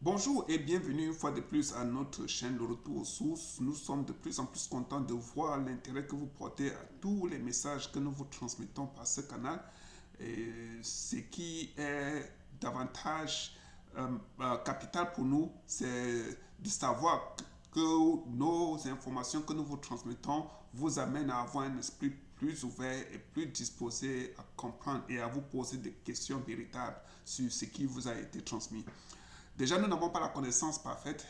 Bonjour et bienvenue une fois de plus à notre chaîne Le Retour aux sources. Nous sommes de plus en plus contents de voir l'intérêt que vous portez à tous les messages que nous vous transmettons par ce canal. Et ce qui est davantage capital pour nous, c'est de savoir que nos informations que nous vous transmettons vous amènent à avoir un esprit plus ouvert et plus disposé à comprendre et à vous poser des questions véritables sur ce qui vous a été transmis. Déjà, nous n'avons pas la connaissance parfaite.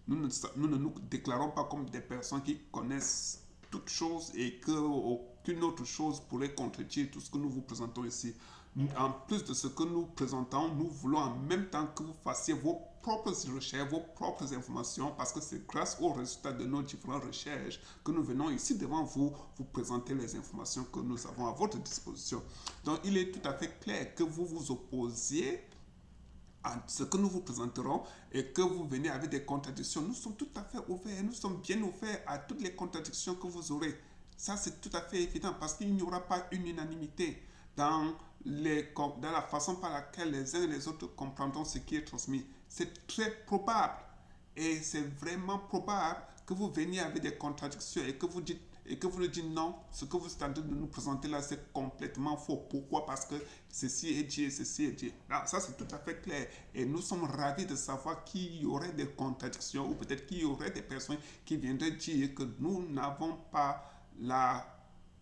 Nous ne nous déclarons pas comme des personnes qui connaissent toutes choses et qu'aucune autre chose pourrait contredire tout ce que nous vous présentons ici. En plus de ce que nous présentons, nous voulons en même temps que vous fassiez vos propres recherches, vos propres informations, parce que c'est grâce aux résultats de nos différentes recherches que nous venons ici devant vous, vous présenter les informations que nous avons à votre disposition. Donc, il est tout à fait clair que vous vous opposiez à ce que nous vous présenterons et que vous venez avec des contradictions. Nous sommes tout à fait ouverts, nous sommes bien ouverts à toutes les contradictions que vous aurez. Ça, c'est tout à fait évident parce qu'il n'y aura pas une unanimité dans la façon par laquelle les uns et les autres comprendront ce qui est transmis. C'est très probable et c'est vraiment probable que vous veniez avec des contradictions et que vous nous dites non, ce que vous êtes en train de nous présenter là, c'est complètement faux. Pourquoi? Parce que ceci est dit et ceci est dit. Là, ça, c'est tout à fait clair. Et nous sommes ravis de savoir qu'il y aurait des contradictions ou peut-être qu'il y aurait des personnes qui viendraient dire que nous n'avons pas la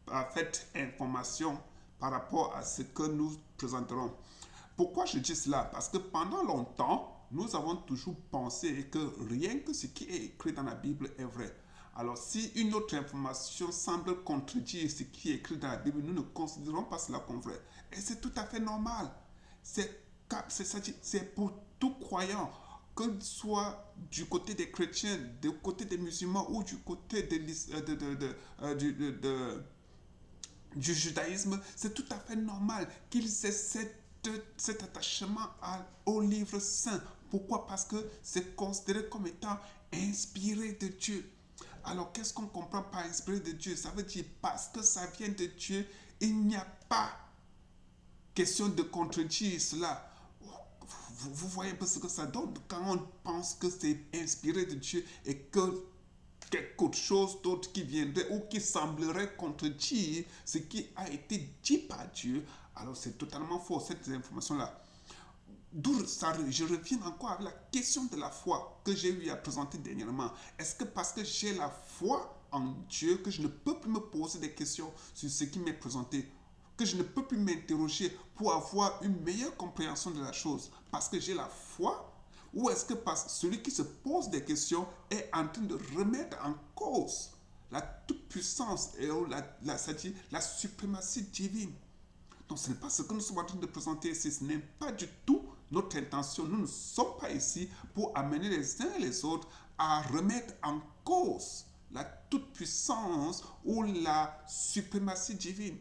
parfaite information par rapport à ce que nous présenterons. Pourquoi je dis cela? Parce que pendant longtemps, nous avons toujours pensé que rien que ce qui est écrit dans la Bible est vrai. Alors, si une autre information semble contredire ce qui est écrit dans la Bible, nous ne considérons pas cela comme vrai. Et c'est tout à fait normal. C'est pour tout croyant, que ce soit du côté des chrétiens, du côté des musulmans ou du côté du judaïsme, c'est tout à fait normal qu'ils aient cet attachement au livre saint. Pourquoi? Parce que c'est considéré comme étant inspiré de Dieu. Alors, qu'est-ce qu'on comprend par inspiré de Dieu? Ça veut dire parce que ça vient de Dieu, il n'y a pas question de contredire cela. Vous voyez un peu ce que ça donne quand on pense que c'est inspiré de Dieu et que quelque chose d'autre qui viendrait ou qui semblerait contredire ce qui a été dit par Dieu, alors c'est totalement faux, cette information-là. D'où ça, je reviens encore avec la question de la foi que j'ai eu à présenter dernièrement. Est-ce que parce que j'ai la foi en Dieu que je ne peux plus me poser des questions sur ce qui m'est présenté, que je ne peux plus m'interroger pour avoir une meilleure compréhension de la chose parce que j'ai la foi? Ou est-ce que parce que celui qui se pose des questions est en train de remettre en cause la toute-puissance et la suprématie divine? Donc ce n'est pas ce que nous sommes en train de présenter ici, ce n'est pas du tout notre intention. Nous ne sommes pas ici pour amener les uns et les autres à remettre en cause la toute-puissance ou la suprématie divine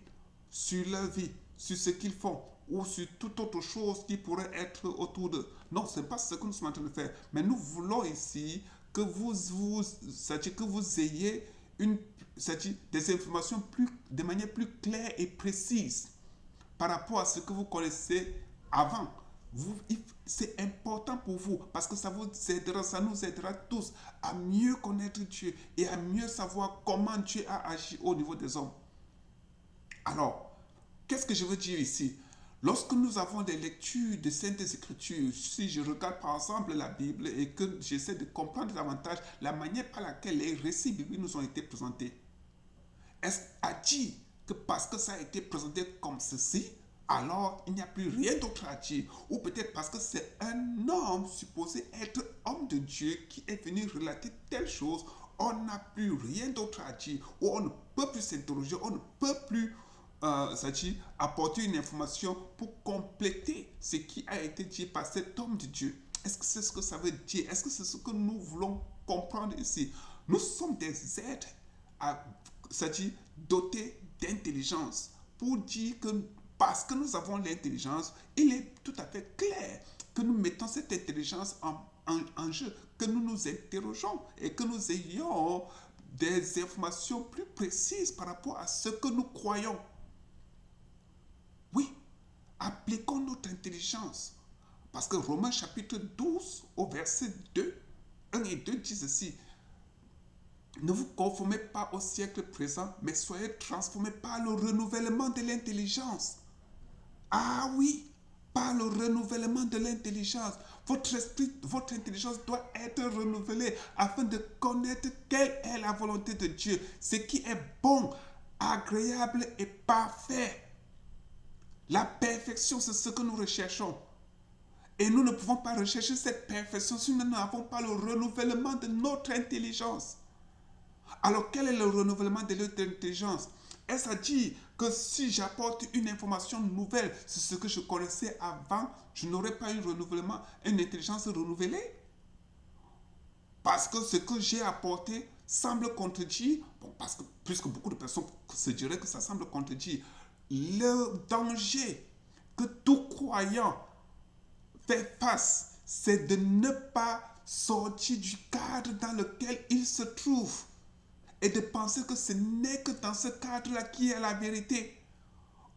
sur leur vie, sur ce qu'ils font ou sur toute autre chose qui pourrait être autour d'eux. Non, ce n'est pas ce que nous sommes en train de faire. Mais nous voulons ici que que vous ayez des informations de manière plus claire et précise par rapport à ce que vous connaissez avant. C'est important pour vous parce que ça vous aidera, ça nous aidera tous à mieux connaître Dieu et à mieux savoir comment Dieu a agi au niveau des hommes. Alors, qu'est-ce que je veux dire ici? Lorsque nous avons des lectures de Saintes Écritures, si je regarde par exemple la Bible et que j'essaie de comprendre davantage la manière par laquelle les récits bibliques nous ont été présentés, est-ce à dire que parce que ça a été présenté comme ceci, alors il n'y a plus rien d'autre à dire? Ou peut-être parce que c'est un homme supposé être homme de Dieu qui est venu relater telle chose, on n'a plus rien d'autre à dire, ou on ne peut plus s'interroger, on ne peut plus apporter une information pour compléter ce qui a été dit par cet homme de Dieu. Est-ce que c'est ce que ça veut dire? Est-ce que c'est ce que nous voulons comprendre ici? Nous sommes des êtres à, dotés d'intelligence pour dire que parce que nous avons l'intelligence, il est tout à fait clair que nous mettons cette intelligence en jeu, que nous nous interrogeons et que nous ayons des informations plus précises par rapport à ce que nous croyons. Oui, appliquons notre intelligence. Parce que Romains chapitre 12 au verset 2, 1 et 2 dit ceci. Ne vous conformez pas au siècle présent, mais soyez transformés par le renouvellement de l'intelligence. Ah oui, par le renouvellement de l'intelligence. Votre esprit, votre intelligence doit être renouvelée afin de connaître quelle est la volonté de Dieu, ce qui est bon, agréable et parfait. La perfection, c'est ce que nous recherchons. Et nous ne pouvons pas rechercher cette perfection si nous n'avons pas le renouvellement de notre intelligence. Alors, quel est le renouvellement de notre intelligence? Est-ce à dire que si j'apporte une information nouvelle sur ce que je connaissais avant, je n'aurais pas un renouvellement, une intelligence renouvelée? Parce que ce que j'ai apporté semble contredire, bon, parce que puisque beaucoup de personnes se diraient que ça semble contredire, le danger que tout croyant fait face, c'est de ne pas sortir du cadre dans lequel il se trouve et de penser que ce n'est que dans ce cadre-là qui est la vérité.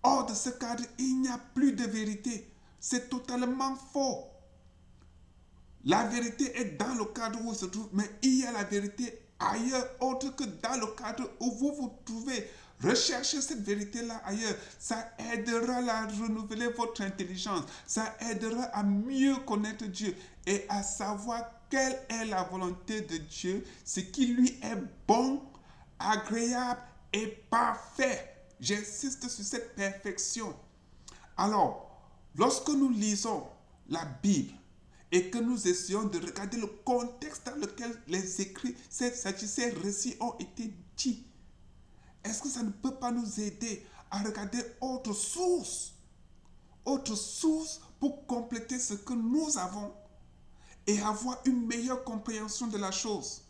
Hors de ce cadre, il n'y a plus de vérité. C'est totalement faux. La vérité est dans le cadre où il se trouve, mais il y a la vérité ailleurs, autre que dans le cadre où vous vous trouvez. Recherchez cette vérité-là ailleurs. Ça aidera à renouveler votre intelligence. Ça aidera à mieux connaître Dieu et à savoir quelle est la volonté de Dieu, ce qui lui est bon, agréable et parfait. J'insiste sur cette perfection. Alors, lorsque nous lisons la Bible et que nous essayons de regarder le contexte dans lequel les écrits, ces récits ont été dits, est-ce que ça ne peut pas nous aider à regarder autre source pour compléter ce que nous avons et avoir une meilleure compréhension de la chose?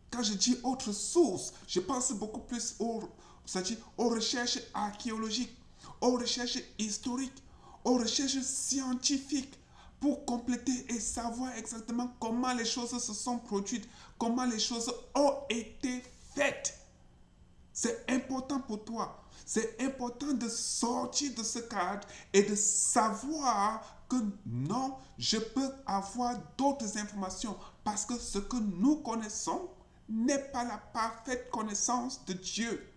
Quand je dis autre source, je pense beaucoup plus aux recherches archéologiques, aux recherches historiques, aux recherches scientifiques pour compléter et savoir exactement comment les choses se sont produites, comment les choses ont été faites. C'est important pour toi. C'est important de sortir de ce cadre et de savoir que non, je peux avoir d'autres informations parce que ce que nous connaissons n'est pas la parfaite connaissance de Dieu.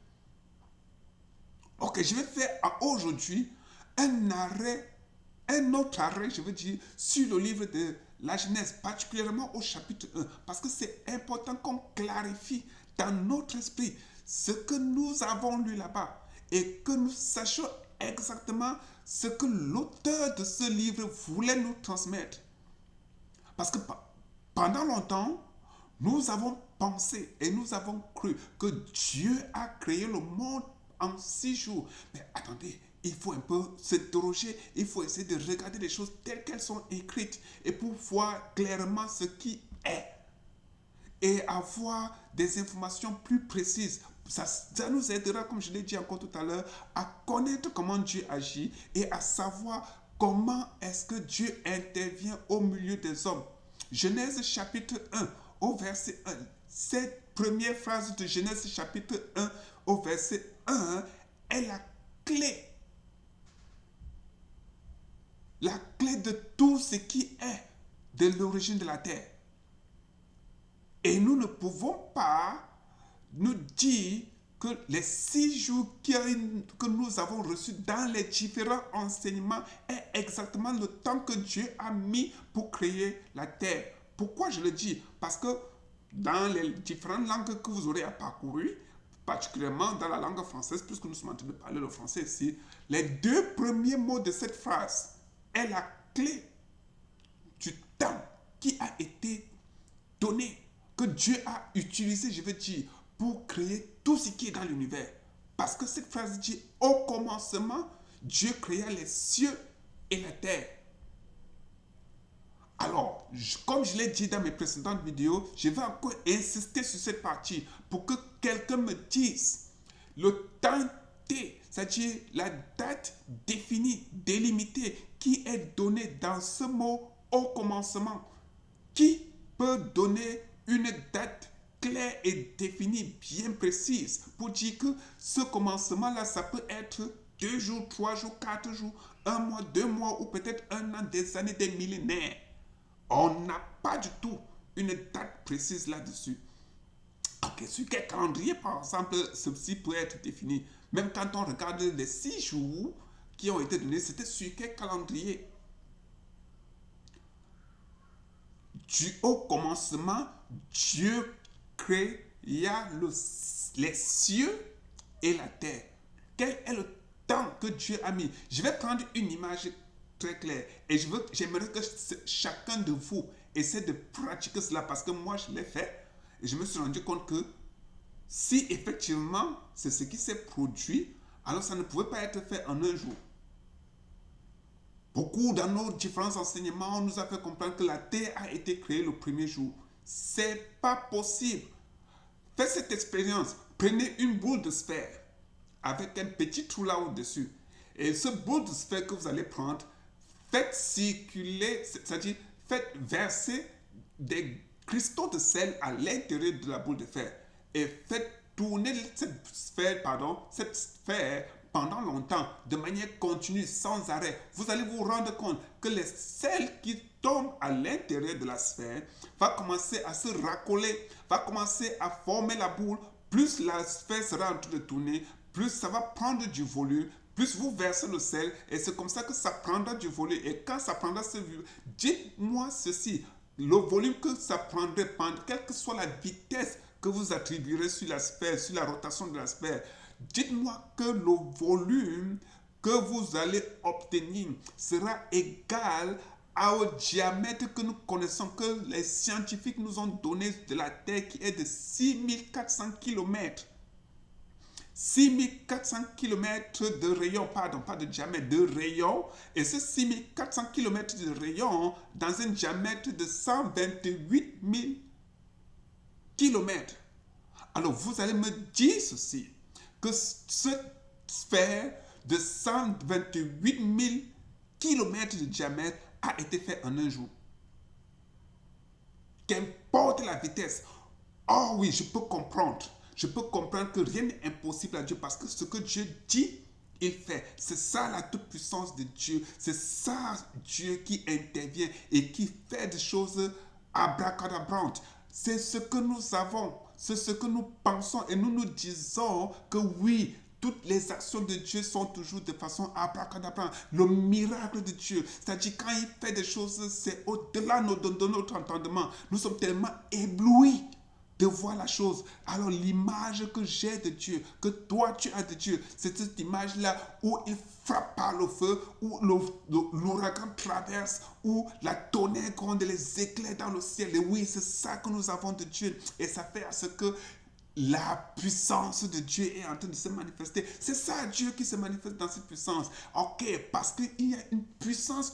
Ok, je vais faire aujourd'hui un autre arrêt, je veux dire, sur le livre de la Genèse, particulièrement au chapitre 1, parce que c'est important qu'on clarifie dans notre esprit ce que nous avons lu là-bas et que nous sachions exactement ce que l'auteur de ce livre voulait nous transmettre. Parce que pendant longtemps, nous avons pensé et nous avons cru que Dieu a créé le monde en 6 jours. Mais attendez, il faut un peu s'interroger, il faut essayer de regarder les choses telles qu'elles sont écrites et pour voir clairement ce qui est. Et avoir des informations plus précises. Ça nous aidera, comme je l'ai dit encore tout à l'heure, à connaître comment Dieu agit et à savoir comment est-ce que Dieu intervient au milieu des hommes. Genèse chapitre 1 au verset 1. Cette première phrase de Genèse chapitre 1 au verset 1 est la clé. La clé de tout ce qui est de l'origine de la terre. Et nous ne pouvons pas nous dire que les 6 jours que nous avons reçus dans les différents enseignements est exactement le temps que Dieu a mis pour créer la terre. Pourquoi je le dis? Parce que dans les différentes langues que vous aurez à parcourir, particulièrement dans la langue française, puisque nous sommes en train de parler le français ici, les 2 premiers mots de cette phrase est la clé du temps qui a été donné, que Dieu a utilisé, je veux dire, pour créer tout ce qui est dans l'univers. Parce que cette phrase dit, au commencement, Dieu créa les cieux et la terre. Alors, comme je l'ai dit dans mes précédentes vidéos, je vais encore insister sur cette partie pour que quelqu'un me dise le temps T, c'est-à-dire la date définie, délimitée, qui est donnée dans ce mot au commencement. Qui peut donner une date claire et définie, bien précise, pour dire que ce commencement-là, ça peut être 2 jours, 3 jours, 4 jours, 1 mois, 2 mois, ou peut-être 1 an, des années, des millénaires. On n'a pas du tout une date précise là-dessus. Ok, sur quel calendrier, par exemple, ceci peut être défini. Même quand on regarde les 6 jours qui ont été donnés, c'était sur quel calendrier? Au commencement, Dieu créa les cieux et la terre. Quel est le temps que Dieu a mis? Je vais prendre une image très claire et j'aimerais que chacun de vous essaie de pratiquer cela parce que moi je l'ai fait et je me suis rendu compte que si effectivement c'est ce qui s'est produit, alors ça ne pouvait pas être fait en un jour. Beaucoup dans nos différents enseignements, on nous a fait comprendre que la terre a été créée le premier jour. C'est pas possible. Faites cette expérience. Prenez une boule de sphère avec un petit trou là au-dessus. Et ce boule de sphère que vous allez prendre, faites circuler, c'est-à-dire faites verser des cristaux de sel à l'intérieur de la boule de fer. Et faites tourner cette sphère pendant longtemps, de manière continue, sans arrêt. Vous allez vous rendre compte que les sels qui tombent à l'intérieur de la sphère va commencer à se racoler, va commencer à former la boule. Plus la sphère sera en train de tourner, plus ça va prendre du volume, plus vous versez le sel, et c'est comme ça que ça prendra du volume. Et quand ça prendra ce volume, dites-moi ceci, le volume que ça prendrait, quelle que soit la vitesse que vous attribuerez sur la sphère, sur la rotation de la sphère, dites-moi que le volume que vous allez obtenir sera égal au diamètre que nous connaissons, que les scientifiques nous ont donné de la Terre, qui est de 6400 km. 6400 km de rayon, pardon, pas de diamètre, de rayon. Et ce 6400 km de rayon dans un diamètre de 128 000 km. Alors vous allez me dire ceci, que cette sphère de 128 000 km de diamètre a été faite en un jour. Qu'importe la vitesse. Oh oui, je peux comprendre. Je peux comprendre que rien n'est impossible à Dieu parce que ce que Dieu dit, il fait. C'est ça la toute-puissance de Dieu. C'est ça Dieu qui intervient et qui fait des choses abracadabrantes. C'est ce que nous avons. C'est ce que nous pensons et nous nous disons que oui, toutes les actions de Dieu sont toujours de façon abracadabra. Le miracle de Dieu, c'est-à-dire quand il fait des choses, c'est au-delà de notre entendement. Nous sommes tellement éblouis de voir la chose. Alors l'image que j'ai de Dieu, que toi tu as de Dieu, c'est cette image-là où il frappe par le feu, où l'ouragan traverse, où la tonnerre gronde, les éclairs dans le ciel. Et oui, c'est ça que nous avons de Dieu. Et ça fait à ce que la puissance de Dieu est en train de se manifester. C'est ça Dieu qui se manifeste dans cette puissance. Ok, parce qu'il y a une puissance,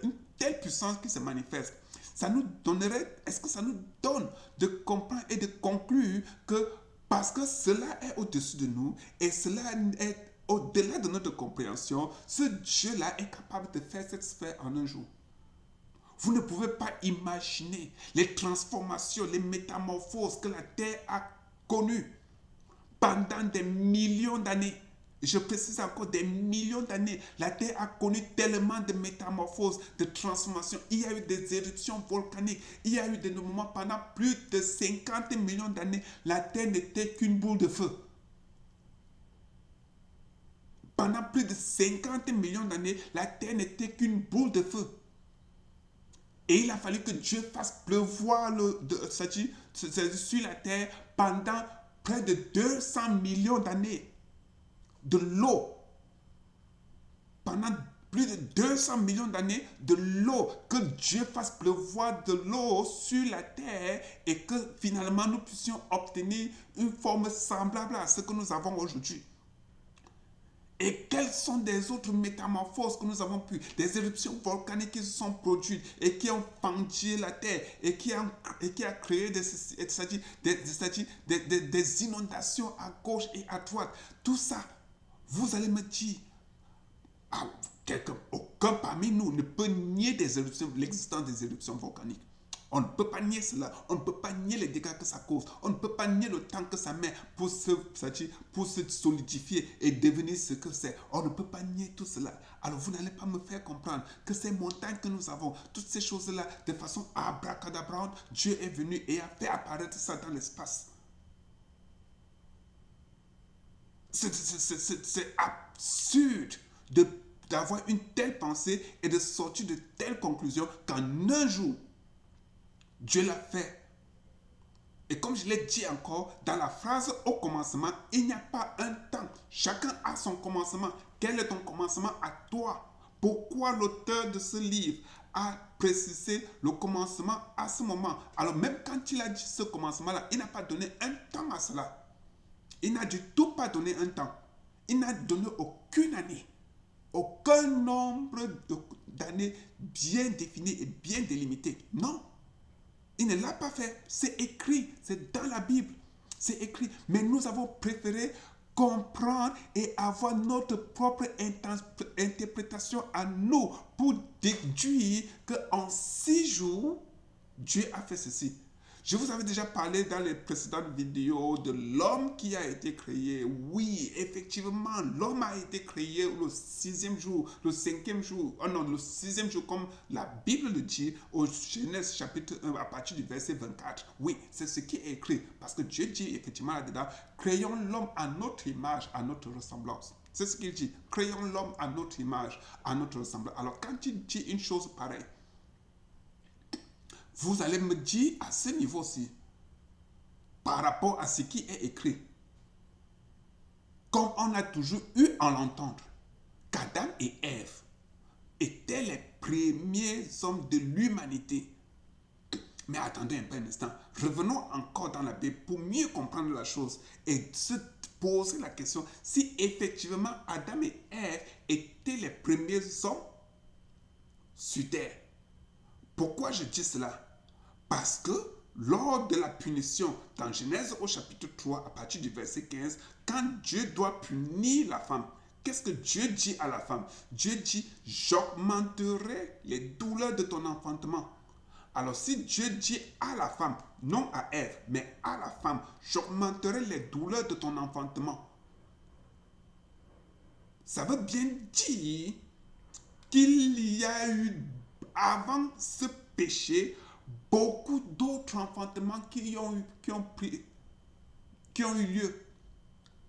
une telle puissance qui se manifeste. Ça nous donnerait, est-ce que ça nous donne de comprendre et de conclure que parce que cela est au-dessus de nous et cela est au-delà de notre compréhension, ce Dieu-là est capable de faire cette sphère en un jour. Vous ne pouvez pas imaginer les transformations, les métamorphoses que la Terre a connues pendant des millions d'années. Je précise encore, des millions d'années. La Terre a connu tellement de métamorphoses, de transformations. Il y a eu des éruptions volcaniques. Il y a eu des moments pendant plus de 50 millions d'années. La Terre n'était qu'une boule de feu. Pendant plus de 50 millions d'années, la Terre n'était qu'une boule de feu. Et il a fallu que Dieu fasse pleuvoir sur la terre pendant près de 200 millions d'années. De l'eau. Pendant plus de 200 millions d'années, de l'eau. Que Dieu fasse pleuvoir de l'eau sur la terre et que finalement nous puissions obtenir une forme semblable à ce que nous avons aujourd'hui. Et quelles sont des autres métamorphoses que nous avons pu, des éruptions volcaniques qui se sont produites et qui ont fendu la terre et qui a créé des inondations à gauche et à droite. Tout ça, vous allez me dire, aucun parmi nous ne peut nier l'existence des éruptions volcaniques. On ne peut pas nier cela. On ne peut pas nier les dégâts que ça cause. On ne peut pas nier le temps que ça met pour se solidifier et devenir ce que c'est. On ne peut pas nier tout cela. Alors vous n'allez pas me faire comprendre que ces montagnes que nous avons, toutes ces choses-là, de façon abracadabrante, Dieu est venu et a fait apparaître ça dans l'espace. C'est absurde d'avoir une telle pensée et de sortir de telles conclusions qu'en un jour, Dieu l'a fait. Et comme je l'ai dit encore, dans la phrase au commencement, il n'y a pas un temps. Chacun a son commencement. Quel est ton commencement à toi? Pourquoi l'auteur de ce livre a précisé le commencement à ce moment? Alors même quand il a dit ce commencement-là, il n'a pas donné un temps à cela. Il n'a du tout pas donné un temps. Il n'a donné aucune année. Aucun nombre d'années bien défini et bien délimité. Non. Il ne l'a pas fait. C'est écrit. C'est dans la Bible. C'est écrit. Mais nous avons préféré comprendre et avoir notre propre interprétation à nous pour déduire qu'en 6 jours, Dieu a fait ceci. Je vous avais déjà parlé dans les précédentes vidéos de l'homme qui a été créé. Oui, effectivement, l'homme a été créé le 6e jour, le 5e jour, oh non, le 6e jour, comme la Bible le dit, au Genèse chapitre 1, à partir du verset 24. Oui, c'est ce qui est écrit, parce que Dieu dit effectivement là-dedans, créons l'homme à notre image, à notre ressemblance. C'est ce qu'il dit, créons l'homme à notre image, à notre ressemblance. Alors quand il dit une chose pareille, vous allez me dire à ce niveau-ci, par rapport à ce qui est écrit, comme on a toujours eu à l'entendre, qu'Adam et Ève étaient les premiers hommes de l'humanité. Mais attendez un peu un instant, revenons encore dans la Bible pour mieux comprendre la chose et se poser la question si effectivement Adam et Ève étaient les premiers hommes sur terre. Pourquoi je dis cela? Parce que lors de la punition, dans Genèse au chapitre 3, à partir du verset 15, quand Dieu doit punir la femme, qu'est-ce que Dieu dit à la femme? Dieu dit, j'augmenterai les douleurs de ton enfantement. Alors si Dieu dit à la femme, non à Ève, mais à la femme, j'augmenterai les douleurs de ton enfantement, ça veut bien dire qu'il y a eu, avant ce péché, beaucoup d'autres enfantements qui ont eu lieu.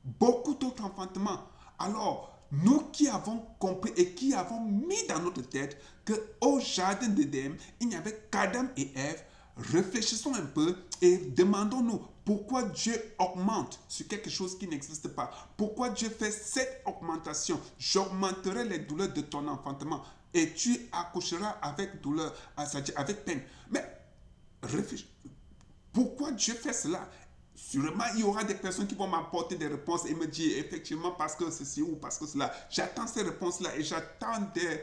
Beaucoup d'autres enfantements. Alors, nous qui avons compris et qui avons mis dans notre tête qu'au jardin d'Éden, il n'y avait qu'Adam et Ève, réfléchissons un peu et demandons-nous pourquoi Dieu augmente sur quelque chose qui n'existe pas. Pourquoi Dieu fait cette augmentation? J'augmenterai les douleurs de ton enfantement et tu accoucheras avec douleur, c'est-à-dire avec peine. Mais pourquoi Dieu fait cela? Sûrement, il y aura des personnes qui vont m'apporter des réponses et me dire effectivement parce que ceci ou parce que cela. J'attends ces réponses-là et j'attends des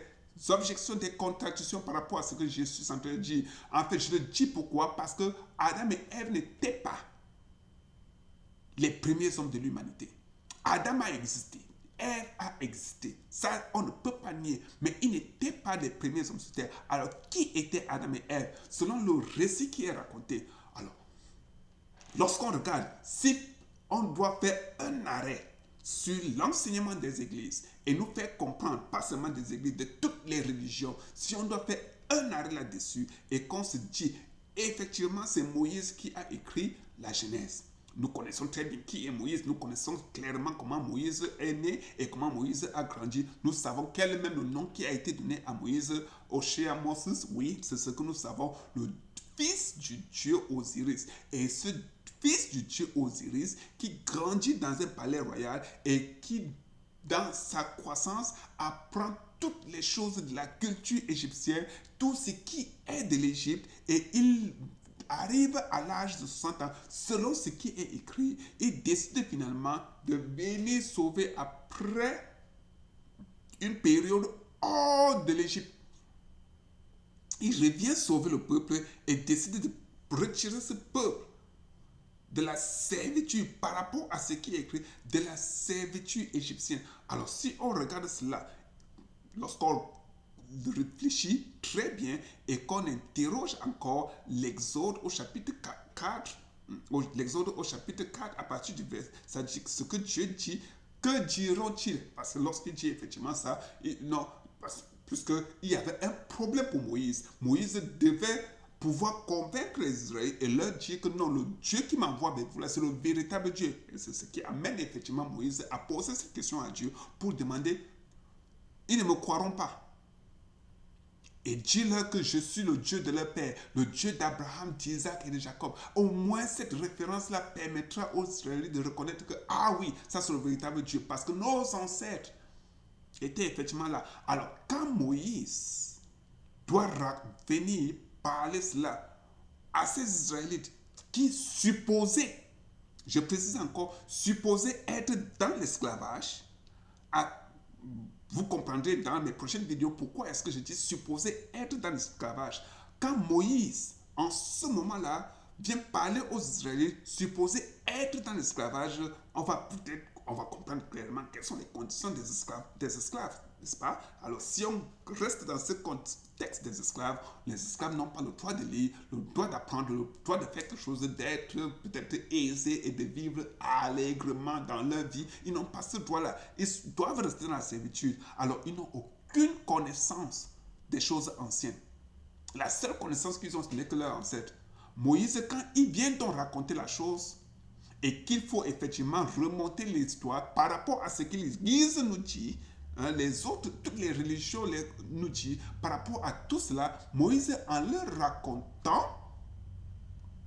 objections, des contradictions par rapport à ce que je suis en train de dire. En fait, je le dis pourquoi? Parce que Adam et Ève n'étaient pas les premiers hommes de l'humanité. Adam a existé. Ève a existé. Ça, on ne peut pas nier. Mais ils n'étaient pas les premiers hommes sur terre. Alors, qui étaient Adam et Ève? Selon le récit qui est raconté. Alors, lorsqu'on regarde, si on doit faire un arrêt sur l'enseignement des églises et nous faire comprendre, pas seulement des églises, de toutes les religions, si on doit faire un arrêt là-dessus et qu'on se dit, effectivement, c'est Moïse qui a écrit la Genèse. Nous connaissons très bien qui est Moïse, nous connaissons clairement comment Moïse est né et comment Moïse a grandi. Nous savons quel est même le nom qui a été donné à Moïse, Oshéa Moses, oui, c'est ce que nous savons, le fils du dieu Osiris. Et ce fils du dieu Osiris qui grandit dans un palais royal et qui, dans sa croissance, apprend toutes les choses de la culture égyptienne, tout ce qui est de l'Égypte, et il arrive à l'âge de 60 ans, selon ce qui est écrit, il décide finalement de venir sauver après une période hors de l'Égypte. Il revient sauver le peuple et décide de retirer ce peuple de la servitude par rapport à ce qui est écrit, de la servitude égyptienne. Alors si on regarde cela, lorsqu'on réfléchit très bien et qu'on interroge encore l'Exode au chapitre 4, l'Exode au chapitre 4 à partir du verset, ça dit ce que Dieu dit, que diront-ils? Parce que lorsqu'il dit effectivement ça, non, puisqu'il y avait un problème pour Moïse. Moïse devait pouvoir convaincre les Israéliens et leur dire que non, le Dieu qui m'envoie avec vous là, c'est le véritable Dieu. Et c'est ce qui amène effectivement Moïse à poser cette question à Dieu pour demander, ils ne me croiront pas. Et dis-leur que je suis le Dieu de leur père, le Dieu d'Abraham, d'Isaac et de Jacob. Au moins, cette référence-là permettra aux Israélites de reconnaître que, ah oui, ça c'est le véritable Dieu. Parce que nos ancêtres étaient effectivement là. Alors, quand Moïse doit venir parler cela à ces Israélites qui supposaient, je précise encore, supposaient être dans l'esclavage, vous comprendrez dans mes prochaines vidéos pourquoi est-ce que je dis supposé être dans l'esclavage. Quand Moïse, en ce moment-là, vient parler aux Israélites, supposé être dans l'esclavage, on va comprendre clairement quelles sont les conditions des esclaves, n'est-ce pas? Alors, si on reste dans ce contexte des esclaves, les esclaves n'ont pas le droit de lire, le droit d'apprendre, le droit de faire quelque chose, d'être peut-être aisés et de vivre allègrement dans leur vie. Ils n'ont pas ce droit-là. Ils doivent rester dans la servitude. Alors, ils n'ont aucune connaissance des choses anciennes. La seule connaissance qu'ils ont, ce n'est que leur ancêtre. Moïse, quand il vient donc raconter la chose, et qu'il faut effectivement remonter l'histoire par rapport à ce que l'Église nous dit, les autres, toutes les religions nous disent, par rapport à tout cela, Moïse, en leur racontant,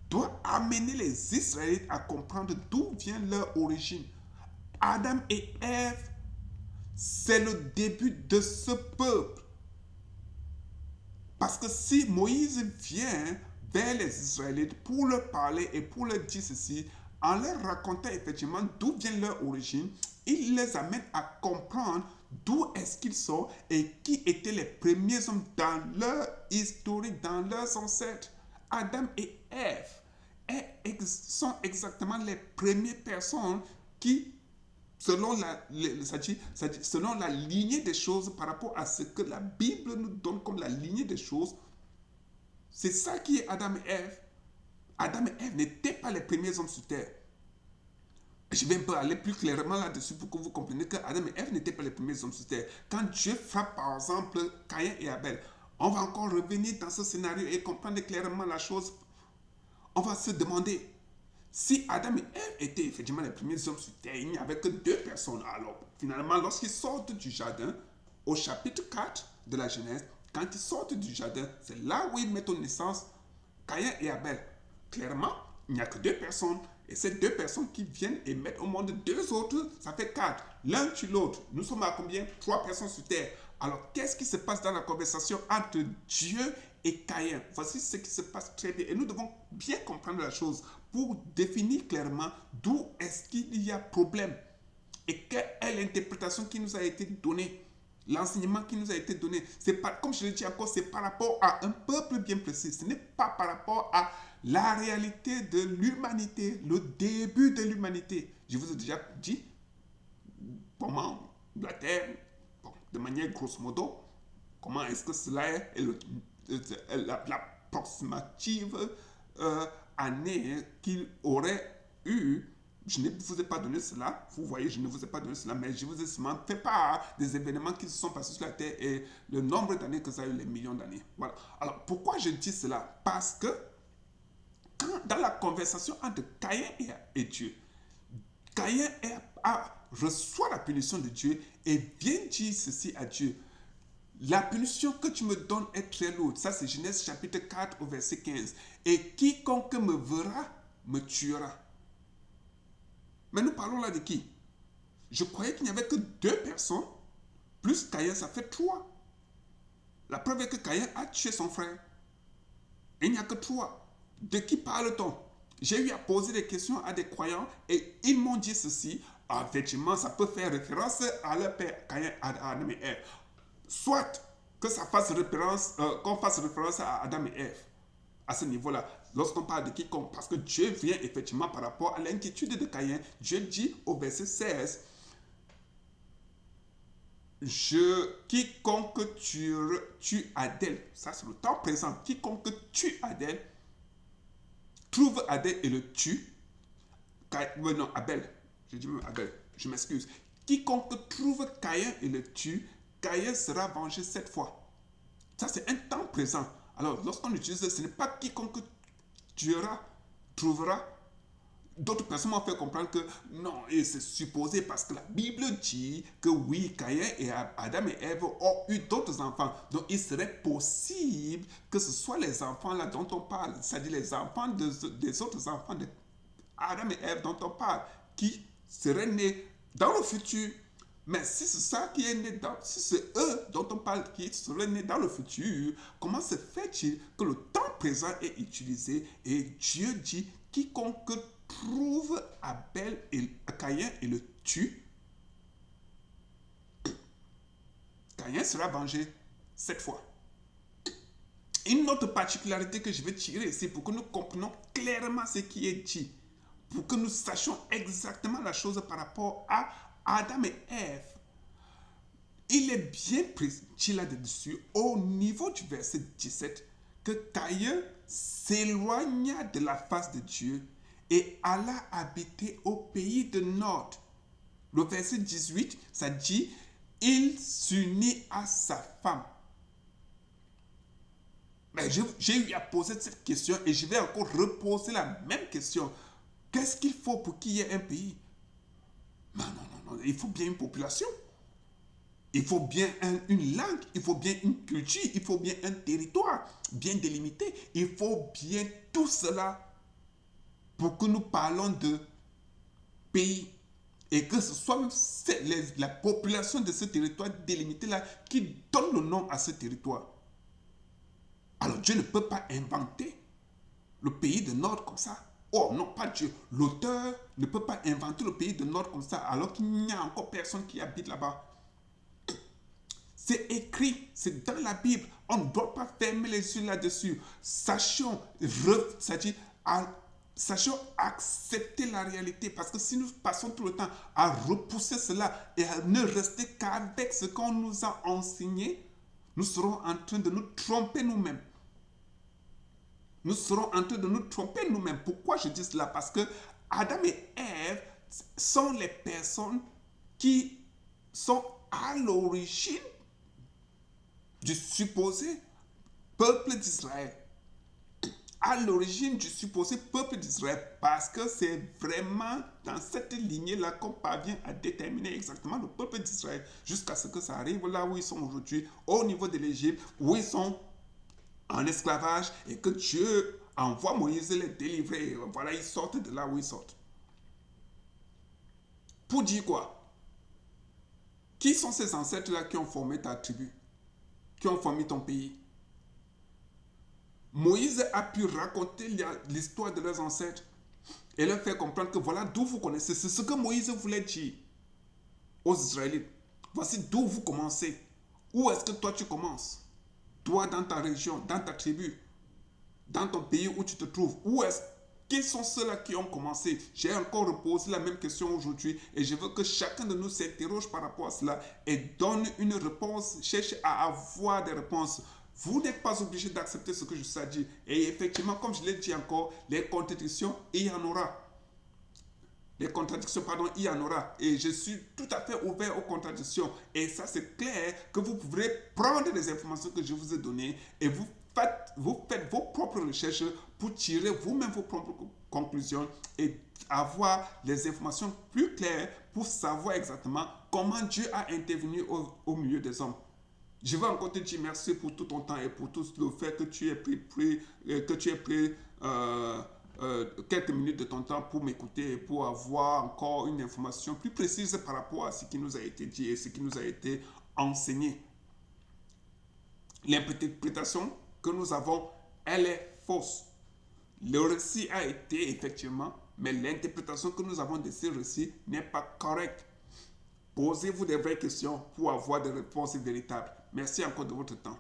doit amener les Israélites à comprendre d'où vient leur origine. Adam et Ève, c'est le début de ce peuple. Parce que si Moïse vient vers les Israélites pour leur parler et pour leur dire ceci, en leur racontant effectivement d'où vient leur origine, il les amène à comprendre d'où est-ce qu'ils sont et qui étaient les premiers hommes dans leur historique, dans leurs ancêtres. Adam et Ève sont exactement les premières personnes qui, selon selon la lignée des choses par rapport à ce que la Bible nous donne comme la lignée des choses, c'est ça qui est Adam et Ève. Adam et Ève n'étaient pas les premiers hommes sur terre. Je vais un peu aller plus clairement là-dessus pour que vous compreniez que Adam et Ève n'étaient pas les premiers hommes sur terre. Quand Dieu frappe par exemple Caïn et Abel, on va encore revenir dans ce scénario et comprendre clairement la chose. On va se demander, si Adam et Ève étaient effectivement les premiers hommes sur terre, il n'y avait que deux personnes. Alors, finalement, lorsqu'ils sortent du jardin, au chapitre 4 de la Genèse, quand ils sortent du jardin, c'est là où ils mettent en naissance Caïn et Abel. Clairement, il n'y a que deux personnes. Et ces deux personnes qui viennent et mettent au monde deux autres, ça fait quatre. L'un tue l'autre. Nous sommes à combien? Trois personnes sur terre. Alors, qu'est-ce qui se passe dans la conversation entre Dieu et Caïn? Voici ce qui se passe très bien. Et nous devons bien comprendre la chose pour définir clairement d'où est-ce qu'il y a problème. Et quelle est l'interprétation qui nous a été donnée. L'enseignement qui nous a été donné. C'est pas, comme je le dis encore, c'est par rapport à un peuple bien précis. Ce n'est pas par rapport à la réalité de l'humanité, le début de l'humanité. Je vous ai déjà dit comment la Terre, bon, de manière grosso modo, comment est-ce que cela est l'approximative année qu'il aurait eu. Je ne vous ai pas donné cela, vous voyez, je ne vous ai pas donné cela, mais je vous ai seulement fait part des événements qui se sont passés sur la Terre et le nombre d'années que ça a eu, les millions d'années. Voilà. Alors, pourquoi je dis cela? Parce que dans la conversation entre Caïn et Dieu, Caïn reçoit la punition de Dieu et vient dire ceci à Dieu. La punition que tu me donnes est très lourde. Ça, c'est Genèse chapitre 4 au verset 15. Et quiconque me verra me tuera. Mais nous parlons là de qui? Je croyais qu'il n'y avait que deux personnes, plus Caïn, ça fait trois. La preuve est que Caïn a tué son frère. Il n'y a que trois. De qui parle-t-on? J'ai eu à poser des questions à des croyants et ils m'ont dit ceci. Ah, effectivement, ça peut faire référence à leur père, Caïn, à Adam et Ève. Soit que ça fasse référence, qu'on fasse référence à Adam et Ève. À ce niveau-là, lorsqu'on parle de quiconque, parce que Dieu vient effectivement par rapport à l'inquiétude de Caïn, Dieu dit au verset 16, quiconque tue Adèle, ça c'est le temps présent, quiconque tue Adèle, trouve Adèle et le tue, non, Abel, je dis même Abel, je m'excuse. Quiconque trouve Caïn et le tue, Caïn sera vengé 7 fois. Ça, c'est un temps présent. Alors, lorsqu'on utilise, ce n'est pas quiconque tuera, trouvera. D'autres personnes m'ont fait comprendre que non, et c'est supposé parce que la Bible dit que oui, Caïn et Adam et Ève ont eu d'autres enfants. Donc, il serait possible que ce soit les enfants là dont on parle, c'est-à-dire les enfants des autres enfants de Adam et Ève dont on parle, qui seraient nés dans le futur. Mais si c'est ça qui est né si c'est eux dont on parle qui seraient nés dans le futur, comment se fait-il que le temps présent est utilisé et Dieu dit quiconque trouve Abel et Caïn et le tue, Caïn sera vengé 7 fois. Une autre particularité que je vais tirer ici pour que nous comprenions clairement ce qui est dit, pour que nous sachions exactement la chose par rapport à Adam et Ève. Il est bien précis là-dessus, au niveau du verset 17, que Caïn s'éloigna de la face de Dieu et alla habiter au pays de Nod. Le verset 18, ça dit, il s'unit à sa femme. Mais j'ai eu à poser cette question et je vais encore reposer la même question. Qu'est-ce qu'il faut pour qu'il y ait un pays? Non, non, non, non, il faut bien une population. Il faut bien une langue, il faut bien une culture, il faut bien un territoire bien délimité. Il faut bien tout cela pour que nous parlons de pays. Et que ce soit la population de ce territoire délimité-là qui donne le nom à ce territoire. Alors Dieu ne peut pas inventer le pays de Nord comme ça. Oh non, pas Dieu. L'auteur ne peut pas inventer le pays de Nord comme ça alors qu'il n'y a encore personne qui habite là-bas. C'est écrit, c'est dans la Bible. On ne doit pas fermer les yeux là-dessus. Sachons accepter la réalité. Parce que si nous passons tout le temps à repousser cela et à ne rester qu'avec ce qu'on nous a enseigné, nous serons en train de nous tromper nous-mêmes. Nous serons en train de nous tromper nous-mêmes. Pourquoi je dis cela? Parce que Adam et Ève sont les personnes qui sont à l'origine du supposé peuple d'Israël. À l'origine du supposé peuple d'Israël, parce que c'est vraiment dans cette lignée-là qu'on parvient à déterminer exactement le peuple d'Israël jusqu'à ce que ça arrive là où ils sont aujourd'hui, au niveau de l'Égypte, où ils sont en esclavage et que Dieu envoie Moïse les délivrer. Et voilà, ils sortent de là où ils sortent. Pour dire quoi? Qui sont ces ancêtres-là qui ont formé ta tribu? Qui ont formé ton pays? Moïse a pu raconter l'histoire de leurs ancêtres et leur faire comprendre que voilà d'où vous connaissez. C'est ce que Moïse voulait dire aux Israélites. Voici d'où vous commencez. Où est-ce que toi tu commences? Toi dans ta région, dans ta tribu, dans ton pays où tu te trouves. Quels sont ceux-là qui ont commencé? J'ai encore reposé la même question aujourd'hui et je veux que chacun de nous s'interroge par rapport à cela et donne une réponse, cherche à avoir des réponses. Vous n'êtes pas obligé d'accepter ce que je sais dire. Et effectivement, comme je l'ai dit encore, les contradictions, il y en aura. Les contradictions, pardon, il y en aura. Et je suis tout à fait ouvert aux contradictions. Et ça, c'est clair que vous pourrez prendre les informations que je vous ai données et vous faites vos propres recherches pour tirer vous-même vos propres conclusions et avoir les informations plus claires pour savoir exactement comment Dieu a intervenu au milieu des hommes. Je veux encore te dire merci pour tout ton temps et pour tout le fait que tu aies pris quelques minutes de ton temps pour m'écouter et pour avoir encore une information plus précise par rapport à ce qui nous a été dit et ce qui nous a été enseigné. L'interprétation que nous avons, elle est fausse. Le récit a été effectivement, mais l'interprétation que nous avons de ce récit n'est pas correcte. Posez-vous des vraies questions pour avoir des réponses véritables. Merci encore de votre temps.